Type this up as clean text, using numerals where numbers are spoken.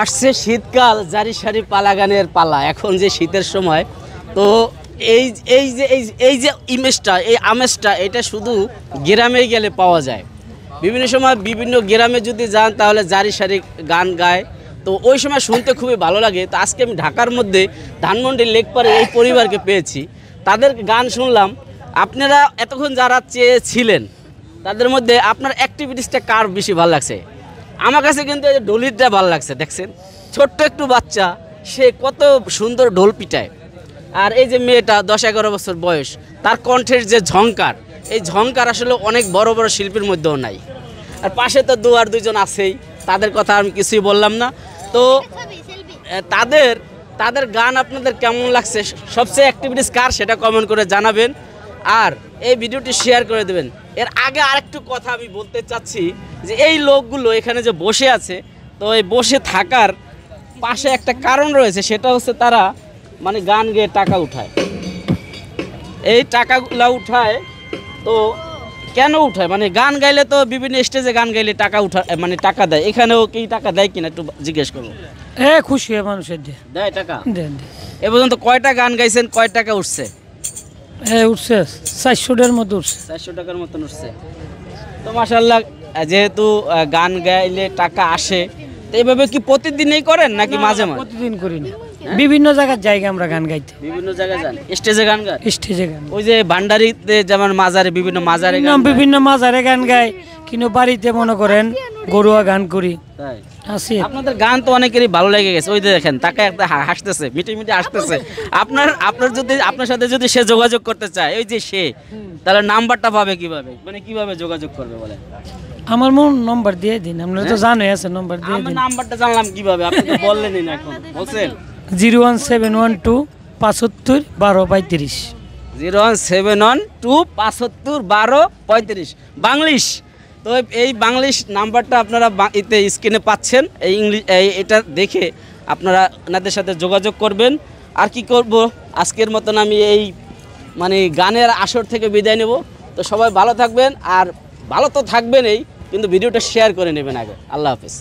আসছে শীতকাল, জারি সারি পালা গানের পালা। এখন যে শীতের সময়, তো এই এই যে এই যে ইমেজটা, এই আমেজটা, এটা শুধু গ্রামে গেলে পাওয়া যায়। বিভিন্ন সময় বিভিন্ন গ্রামে যদি যান তাহলে জারি সারি গান গায়, তো ওই সময় শুনতে খুবই ভালো লাগে। তো আজকে আমি ঢাকার মধ্যে ধানমন্ডি লেকপাড়ে এই পরিবারকে পেয়েছি, তাদের গান শুনলাম। আপনারা এতক্ষণ যারা চেয়েছিলেন তাদের মধ্যে আপনার অ্যাক্টিভিটিসটা কার বেশি ভালো লাগছে? আমার কাছে কিন্তু এই ডলিটা ভালো লাগছে। দেখছেন, ছোট্ট একটু বাচ্চা, সে কত সুন্দর ঢোল পিটায়। আর এই যে মেয়েটা 10-11 বছর বয়স, তার কণ্ঠের যে ঝংকার, এই ঝংকার আসলে অনেক বড় বড় শিল্পীর মধ্যেও নাই। আর পাশে তো দুজন আছেই, তাদের কথা আমি কিছুই বললাম না। তো তাদের গান আপনাদের কেমন লাগছে, সবচেয়ে অ্যাক্টিভিটিস কার, সেটা কমেন্ট করে জানাবেন। আর এই ভিডিওটি শেয়ার করে দেবেন। এর আগে আরেকটু কথা আমি বলতে চাচ্ছি যে এই লোকগুলো এখানে যে বসে আছে, তো এই বসে থাকার পাশে একটা কারণ রয়েছে, সেটা হচ্ছে তারা মানে গান গেয়ে টাকা উঠায়। এই টাকাগুলো উঠায়, তো কেন উঠায়? মানে গান গাইলে তো বিভিন্ন স্টেজে গান গাইলে টাকা উঠায়, মানে টাকা দেয়। এখানেও কি টাকা দেয় কিনা একটু জিজ্ঞেস করবো। হ্যাঁ, খুশি হয় মানুষের দেয় টাকা। দেন এ পর্যন্ত কয়টা গান গাইছেন, কয় টাকা উঠছে? হ্যাঁ, উঠছে 400টার মতো উঠছে। 400 টাকার মতন উঠছে। তো মাশাআল্লাহ, যেহেতু গান গাইলে টাকা আসে, তো এইভাবে কি প্রতিদিনই করেন নাকি মাঝে মাঝে? প্রতিদিন করি না, বিভিন্ন জায়গার জায়গা আমরা গান গাইতে, বিভিন্ন জায়গায় যান, স্টেজে গান গান, স্টেজে গান। ওই যে ভান্ডারিতে যেমন মাজারে, বিভিন্ন মাজারে গান, বিভিন্ন মাজারে গান গাই, কিন্তু বাড়িতে মনে করেন গরুয়া গান করি। তাই আছে। আপনাদের গান তো অনেকেরই ভালো লেগে গেছে। ওই যে দেখেন, তাকে একটা হাসতেছে, মিটি মিটি হাসতেছে। আপনার সাথে যদি সে যোগাযোগ করতে চায়, ওই যে সে, তাহলে নাম্বারটা পাবে কিভাবে, মানে কিভাবে যোগাযোগ করবে বলেন? আমার নম্বর দিয়ে দিন, আপনারা তো জানোই আছে, নম্বর দিয়ে আমার দিন। নাম্বারটা জানলাম কিভাবে? আপনি তো বললেনই না, এখন বলছেন 01712 75 12 35। 01712 75 12 35 বাংলিশ। তো এই বাংলিশ নাম্বারটা আপনারা এতে স্ক্রিনে পাচ্ছেন। এই ইংলিশ এটা দেখে আপনারা ওনাদের সাথে যোগাযোগ করবেন। আর কি করব, আজকের মতন আমি এই মানে গানের আসর থেকে বিদায় নেব। তো সবাই ভালো থাকবেন, আর ভালো তো থাকবেনই, কিন্তু ভিডিওটা শেয়ার করে নেবেন আগে। আল্লাহ হাফেজ।